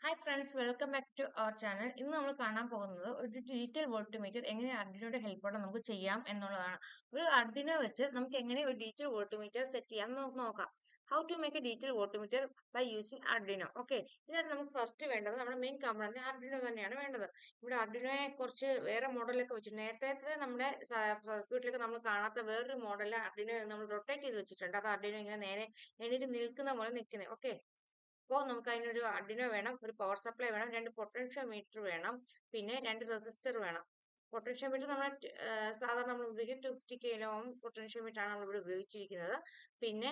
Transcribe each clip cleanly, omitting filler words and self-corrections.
Hi friends, welcome back to our channel. ഇന്ന് നമ്മൾ കാണാൻ പോകുന്നത് ഒരു ഡിജിറ്റൽ വോൾട്ട്മീറ്റർ എങ്ങനെ അർഡിനോയുടെ ഹെൽപ്പോടെ നമുക്ക് ചെയ്യാം എന്നുള്ളതാണ്. ഒരു അർഡിനോ വെച്ച് നമുക്ക് എങ്ങനെ ഒരു ഡിജിറ്റൽ വോൾട്ട്മീറ്റർ സെറ്റ് ചെയ്യാം എന്ന് നമുക്ക് നോക്കാം. How to make a digital voltmeter by using Arduino. Okay, ഇതിനായിട്ട് നമുക്ക് ഫസ്റ്റ് വേണ്ടത് നമ്മുടെ മെയിൻ കമ്പോണന്റ് അർഡിനോ തന്നെയാണ് വേണ്ടത്. ഇവിടെ അർഡിനോയെ കുറിച്ച് വേറെ മോഡലൊക്കെ വെച്ചിട്ടുണ്ട്. നേരത്തെ നമ്മുടെ സർക്യൂട്ടിലൊക്കെ നമ്മൾ കാണാത്ത വേറൊരു മോഡൽ അർഡിനോ നമ്മൾ റൊട്ടേറ്റ് ചെയ്ത് വെച്ചിട്ടുണ്ട്. അത് അർഡിനോ ഇങ്ങനെ നേരെ എണീറ്റ് നിൽക്കുന്ന പോലെ നിൽക്കുന്നത്. ഓക്കെ, അപ്പോൾ നമുക്ക് അതിനൊരു അർഡിനോ വേണം, ഒരു പവർ സപ്ലൈ വേണം, രണ്ട് പൊട്ടൻഷ്യോമീറ്റർ വേണം, പിന്നെ രണ്ട് റെസിസ്റ്റർ വേണം. പൊട്ടൻഷ്യോമീറ്റർ നമ്മൾ സാധാരണ നമ്മൾ ഉപയോഗിക്കും 250 k പൊട്ടൻഷ്യോമീറ്റർ ആണ് നമ്മൾ ഇവിടെ ഉപയോഗിച്ചിരിക്കുന്നത്. പിന്നെ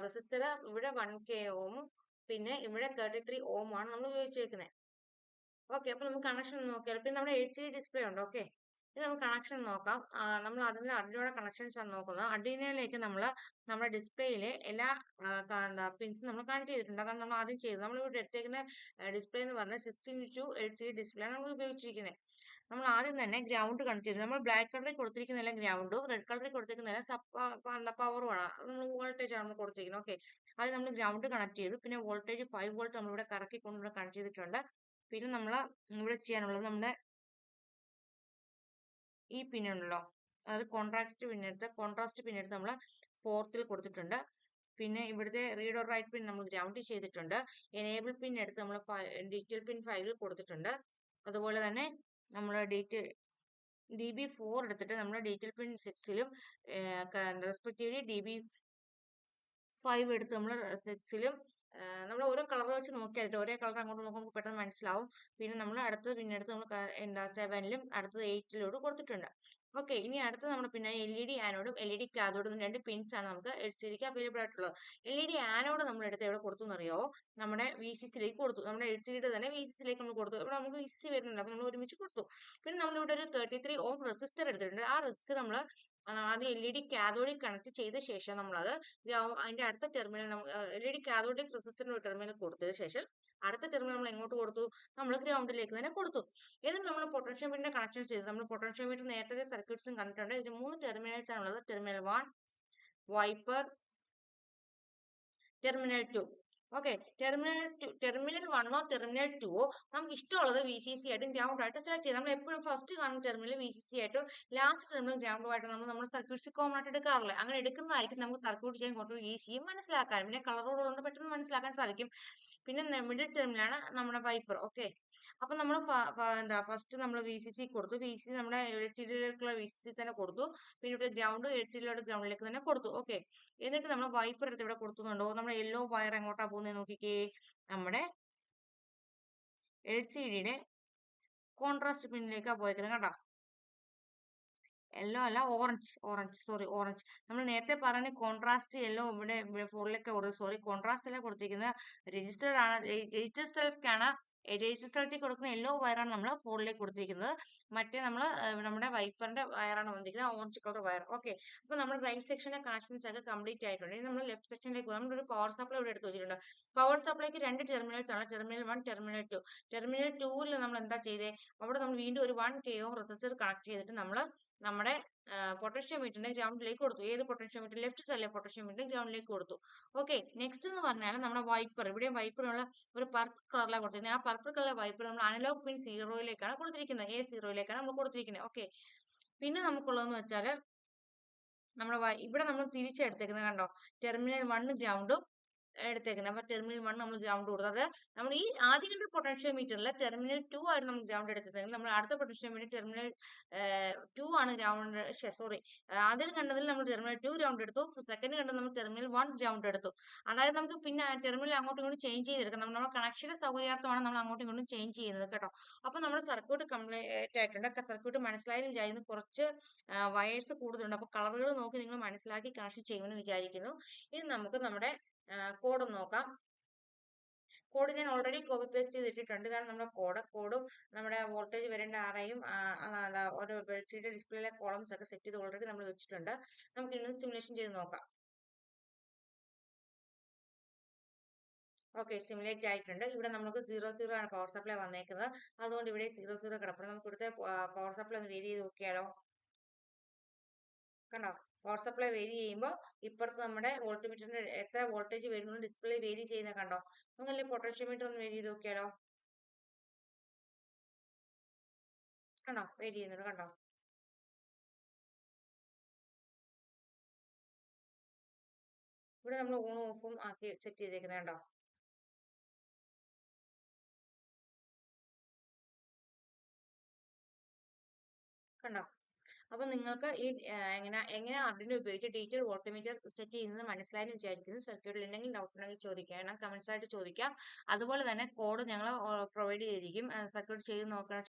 റെസിസ്റ്റർ ഇവിടെ 1 k ഓമും പിന്നെ ഇവിടെ 33 ആണ് നമ്മൾ ഉപയോഗിച്ചിരിക്കുന്നത്. ഓക്കെ, അപ്പൊ നമുക്ക് കണക്ഷൻ നോക്കിയാൽ പിന്നെ നമ്മുടെ LCD ഡിസ്പ്ലേ ഉണ്ട്. ഓക്കെ, ഇത് നമുക്ക് കണക്ഷൻ നോക്കാം. നമ്മൾ അതിന്റെ അർഡിനോയുടെ കണക്ഷൻസ് ആണ് നോക്കുന്നത്. അർഡിനോയിലേക്ക് നമ്മൾ നമ്മുടെ ഡിസ്പ്ലേയിലെ എല്ലാ പിൻസും നമ്മൾ കണക്ട് ചെയ്തിട്ടുണ്ട്. അതാണ് നമ്മൾ ആദ്യം ചെയ്തത്. നമ്മൾ ഇവിടെ എടുത്തേക്കുന്ന ഡിസ്പ്ലേ എന്ന് പറഞ്ഞാൽ 16:2 LCD ഡിസ്പ്ലേ ആണ് നമ്മൾ ഉപയോഗിച്ചിരിക്കുന്നത്. നമ്മൾ ആദ്യം തന്നെ ഗ്രൗണ്ട് കണക്ട് ചെയ്തു. നമ്മൾ ബ്ലാക്ക് കളറിൽ കൊടുത്തിരിക്കുന്ന ഗ്രൗണ്ടും റെഡ് കളറിൽ കൊടുത്തിരിക്കുന്ന പവറുമാണ്, നമ്മൾ വോൾട്ടേജ് ആണ് നമ്മൾ കൊടുത്തിരിക്കുന്നത്. ഓക്കെ, അത് നമ്മൾ ഗ്രൗണ്ട് കണക്ട് ചെയ്തു. പിന്നെ വോൾട്ടേജ് 5 വോൾട്ട് നമ്മൾ ഇവിടെ കറക്കിക്കൊണ്ട് ഇവിടെ കണക്ട് ചെയ്തിട്ടുണ്ട്. പിന്നെ നമ്മൾ ഇവിടെ ചെയ്യാനുള്ളത് നമ്മുടെ ഈ പിന്നുണ്ടല്ലോ, അത് കോൺട്രാസ്റ്റ് പിന്നെടുത്ത് നമ്മൾ ഫോർത്തിൽ കൊടുത്തിട്ടുണ്ട്. പിന്നെ ഇവിടുത്തെ റീഡ് ഓർ റൈറ്റ് പിൻ നമ്മൾ ഗ്രൗണ്ട് ചെയ്തിട്ടുണ്ട്. എനേബിൾ പിൻ എടുത്ത് നമ്മൾ ഡിജിറ്റൽ പിൻ 5 കൊടുത്തിട്ടുണ്ട്. അതുപോലെ തന്നെ നമ്മൾ DB4 എടുത്തിട്ട് നമ്മൾ ഡിജിറ്റൽ പിൻ 6ലും റെസ്പെക്റ്റീവ്ലി DB5 എടുത്ത് നമ്മൾ 6ലും നമ്മൾ ഓരോ കളർ വെച്ച് നോക്കിയാൽ ഒരേ കളർ അങ്ങോട്ട് നോക്കുമ്പോൾ പെട്ടെന്ന് മനസ്സിലാവും. പിന്നെ നമ്മൾ അടുത്തത് പിന്നെടുത്ത് നമ്മൾ 7ലും അടുത്തത് 8ലോട്ട് കൊടുത്തിട്ടുണ്ട്. ഓക്കെ, ഇനി അടുത്ത് നമ്മൾ പിന്നെ LED ആനോഡും LED കാഥോഡും രണ്ട് പിൻസ് ആണ് നമുക്ക് LCDക്ക് അവൈലബിൾ ആയിട്ടുള്ളത്. LED ആനോഡ് നമ്മൾ എടുത്ത് എവിടെ കൊടുത്തു എന്നറിയാവോ? നമ്മുടെ VCCയിലേക്ക് കൊടുത്തു. നമ്മുടെ LCD തന്നെ VCCയിലേക്ക് നമ്മൾ കൊടുത്തു. ഇവിടെ നമുക്ക് VCC വരുന്നുണ്ട്, അപ്പൊ നമ്മൾ ഒരുമിച്ച് കൊടുത്തു. പിന്നെ നമ്മളിവിടെ ഒരു 33 ഓം റെസിസ്റ്റർ എടുത്തിട്ടുണ്ട്. ആ റെസിസ്റ്റർ നമ്മൾ ആദ്യം LED കാഥോഡിൽ കണക്ട് ചെയ്ത ശേഷം നമ്മളത് അതിന്റെ അടുത്ത ടെർമിനൽ LED കാഥോഡിക് റെസിസ്റ്ററിന്റെ ടെർമിനൽ കൊടുത്തതിന് ശേഷം അടുത്ത ടെർമിനൽ നമ്മൾ എങ്ങോട്ട് കൊടുത്തു? നമ്മൾ ഗ്രൗണ്ടിലേക്ക് തന്നെ കൊടുത്തു. എന്നിട്ട് നമ്മൾ പൊട്ടൻഷ്യോമീറ്ററിന്റെ കണക്ഷൻ ചെയ്തു. നമ്മൾ പൊട്ടൻഷ്യോമീറ്റർ നേരത്തെ സർക്യൂട്ട്സും കണ്ടിട്ടുണ്ട്. ഇതിന് 3 ടെർമിനൽസ് ആണുള്ളത്. Terminal 1, wiper, terminal 2. Okay, terminal 1 terminal 2 നമുക്ക് ഇഷ്ടമുള്ളത് VCC ആയിട്ടും ഗ്രൗണ്ട് ആയിട്ട് സെലക്ട് ചെയ്യാം. നമ്മൾ എപ്പോഴും ഫസ്റ്റ് കാണുന്ന ടെർമിനൽ VCC ആയിട്ടും ലാസ്റ്റ് ടെർമിനൽ ഗ്രൗണ്ടും ആയിട്ട് നമ്മൾ സർക്യൂട്ട്സ് കോമൺ ആയിട്ട് എടുക്കാറില്ല. അങ്ങനെ എടുക്കുന്നതായിരിക്കും നമുക്ക് സർക്യൂട്ട് ചെയ്യാൻ കുറച്ച് ഈസിയും മനസ്സിലാക്കാനും പിന്നെ കളറോടുകൊണ്ട് പെട്ടെന്ന് മനസ്സിലാക്കാൻ സാധിക്കും. പിന്നെ മിഡിൽ ടെർമിനാണ് നമ്മുടെ വൈപ്പർ. ഓക്കെ, അപ്പൊ നമ്മൾ ഫസ്റ്റ് നമ്മൾ VCC കൊടുത്തു. VCC നമ്മുടെ LCDയിലേക്കുള്ള VCC തന്നെ കൊടുത്തു. പിന്നെ ഇവിടെ ഗ്രൗണ്ട് LCDയിലോട്ട് ഗ്രൗണ്ടിലേക്ക് തന്നെ കൊടുത്തു. ഓക്കെ, എന്നിട്ട് നമ്മൾ വൈപ്പർ എടുത്ത് ഇവിടെ കൊടുക്കുന്നുണ്ടോ? നമ്മുടെ യെല്ലോ വയർ എങ്ങോട്ടാ പോകുന്നത് നോക്കിക്കേ. നമ്മുടെ LCDയുടെ കോൺട്രാസ്റ്റ് പിന്നിലേക്കാ പോയേക്കുന്നത്, കണ്ടോ? യെല്ലോ അല്ല, ഓറഞ്ച്. നമ്മൾ നേരത്തെ പറഞ്ഞ കോൺട്രാസ്റ്റ് യെല്ലോ ഇവിടെ ഫോറിലൊക്കെ കോൺട്രാസ്റ്റ് അല്ല കൊടുത്തിരിക്കുന്നത്, രജിസ്റ്റർ ആണ്. രജിസ്റ്ററിലേക്ക് കൊടുക്കുന്ന യെല്ലോ വയറാണ് നമ്മൾ ഫോറിലേക്ക് കൊടുത്തിരിക്കുന്നത്. മറ്റേ നമ്മൾ നമ്മുടെ വൈപ്പറിന്റെ വയറാണ് വന്നിരിക്കുന്നത്, ഓറഞ്ച് കളർ വയർ. ഓക്കെ, അപ്പൊ നമ്മൾ റൈറ്റ് സെക്ഷനിലെ കണക്ഷൻസ് ഒക്കെ കംപ്ലീറ്റ് ആയിട്ടുണ്ട്. ഇനി നമ്മൾ ലെഫ്റ്റ് സെക്ഷനിലേക്ക് നമ്മളൊരു പവർ സപ്ലൈ ഇവിടെ എടുത്ത് വെച്ചിട്ടുണ്ട്. പവർ സപ്ലൈക്ക് രണ്ട് ടെർമിനൽസ് ആണ്, ടെർമിനൽ 1, ടെർമിനൽ 2. ടെർമിനൽ 2ൽ നമ്മൾ എന്താ ചെയ്തേ? അവിടെ നമ്മൾ വീണ്ടും ഒരു 1 k റെസിസ്റ്റർ കണക്ട് ചെയ്തിട്ട് നമ്മൾ നമ്മുടെ പൊട്ടൻഷ്യോമീറ്ററിന്റെ ഗ്രൗണ്ടിലേക്ക് കൊടുത്തു. ഏത് പൊട്ടൻഷ്യോമീറ്റർ? ലെഫ്റ്റ് സൈഡിലെ പൊട്ടൻഷ്യോമീറ്റർ ഗ്രൗണ്ടിലേക്ക് കൊടുത്തു. ഓക്കെ, നെക്സ്റ്റ് എന്ന് പറഞ്ഞാൽ നമ്മുടെ വൈപ്പർ. ഇവിടെ വൈപ്പറിനുള്ള ഒരു പർപ്പിൾ കളറിലാണ് കൊടുത്തിരിക്കുന്നത്. ആ പർപ്പിൾ കളർ വൈപ്പർ നമ്മൾ അനലോഗ് പിൻ 0യിലേക്കാണ് കൊടുത്തിരിക്കുന്നത്. A0യിലേക്കാണ് നമ്മൾ കൊടുത്തിരിക്കുന്നത്. ഓക്കെ, പിന്നെ നമുക്കുള്ളതെന്ന് വെച്ചാൽ ഇവിടെ നമ്മൾ തിരിച്ചെടുത്തേക്കുന്നത് കണ്ടോ? ടെർമിനൽ 1 ഗ്രൗണ്ടും എടുത്തേക്കുന്നത്. അപ്പൊ ടെർമിനൽ 1 നമ്മൾ ഗ്രൗണ്ട് കൊടുത്തത് നമ്മൾ ഈ ആദ്യം കണ്ട പൊട്ടൻഷ്യോമീറ്ററിൽ ടെർമിനൽ 2 ആയിരുന്നു നമ്മൾ ഗ്രൗണ്ട് എടുത്തത്. നമ്മൾ അടുത്ത പൊട്ടൻഷ്യോമീറ്റർ ടെർമിനൽ 2 ആണ് ഗ്രൗണ്ട്. ആദ്യം കണ്ടതിൽ നമ്മൾ ടെർമിനൽ 2 ഗ്രൗണ്ട് എടുത്തു. സെക്കൻഡ് കണ്ടത് നമ്മൾ ടെർമിനൽ 1 ഗ്രൗണ്ട് എടുത്തു. അതായത് നമുക്ക് പിന്നെ ടെർമിനൽ അങ്ങോട്ടും ഇങ്ങോട്ടും ചേഞ്ച് ചെയ്തെടുക്കാം. നമ്മുടെ കണക്ഷന്റെ സൗകര്യാർത്ഥമാണ് നമ്മൾ അങ്ങോട്ടും ഇങ്ങോട്ടും ചേഞ്ച് ചെയ്യുന്നത് കേട്ടോ. അപ്പൊ നമ്മുടെ സർക്യൂട്ട് കംപ്ലീറ്റ് ആയിട്ടുണ്ട്. സർക്യൂട്ട് മനസ്സിലായതിനും വിചാരിക്കുന്നു. കുറച്ച് വയേഴ്സ് കൂടുതലുണ്ട്. അപ്പൊ കളറുകൾ നോക്കി നിങ്ങൾ മനസ്സിലാക്കി കണക്ഷൻ ചെയ്യുമെന്ന് വിചാരിക്കുന്നു. ഇനി നമുക്ക് നമ്മുടെ കോഡ് നോക്കാം. കോഡ് ഞാൻ ഓൾറെഡി കോപ്പി പേസ്റ്റ് ചെയ്തിട്ടുണ്ട്. ഇതാണ് നമ്മുടെ കോഡും നമ്മുടെ വോൾട്ടേജ് വരേണ്ട ആറയും ഒരു LCD ഡിസ്പ്ലേയിലെ കോളംസ് ഒക്കെ സെറ്റ് ചെയ്ത് ഓൾറെഡി നമ്മൾ വെച്ചിട്ടുണ്ട്. നമുക്ക് ഇന്ന് സിമുലേഷൻ ചെയ്ത് നോക്കാം. ഓക്കെ, സിമുലേറ്റ് ആയിട്ടുണ്ട്. ഇവിടെ നമുക്ക് 0 ആണ് പവർ സപ്ലൈ വന്നേക്കുന്നത്. അതുകൊണ്ട് ഇവിടെ 0 കിടപ്പുണ്ട്. നമുക്ക് ഇവിടുത്തെ പവർ സപ്ലൈ ഒന്ന് വേരി ചെയ്ത് നോക്കിയാലോ? കണ്ടോ? പവർ സപ്ലൈ വേരി ചെയ്യുമ്പോൾ ഇപ്പുറത്ത് നമ്മുടെ വോൾട്ട്മീറ്ററിന്റെ എത്ര വോൾട്ടേജ് വരുന്നു ഡിസ്പ്ലേ വേരി ചെയ്യുന്നത് കണ്ടോ? നമുക്കല്ലേ പൊട്ടൻഷ്യോമീറ്റർ ഒന്ന് വേരി ചെയ്ത് നോക്കിയാലോ? കണ്ടോ? വെയിറ്റ് ചെയ്യുന്നുണ്ട് കണ്ടോ? ഇവിടെ നമ്മൾ ഓണും ഓഫും ആക്കി സെറ്റ് ചെയ്തേക്കുന്നത് കണ്ടോ? കണ്ടോ? അപ്പൊ നിങ്ങൾക്ക് ഈ എങ്ങനെ അർഡിനോ ഉപയോഗിച്ച് ഡീറ്റെയിൽ വോൾട്ട്മീറ്റർ സെറ്റ് ചെയ്യുന്നത് മനസ്സിലായെന്ന് വിചാരിക്കുന്നു. സർക്യൂട്ടിൽ എന്തെങ്കിലും ഡൗട്ട് ഉണ്ടെങ്കിൽ ചോദിക്കാം. കമന്റ്സ് ആയിട്ട് ചോദിക്കാം. അതുപോലെ തന്നെ കോഡ് ഞങ്ങൾ പ്രൊവൈഡ് ചെയ്തിരിക്കും. സർക്യൂട്ട് ചെയ്ത് നോക്കണം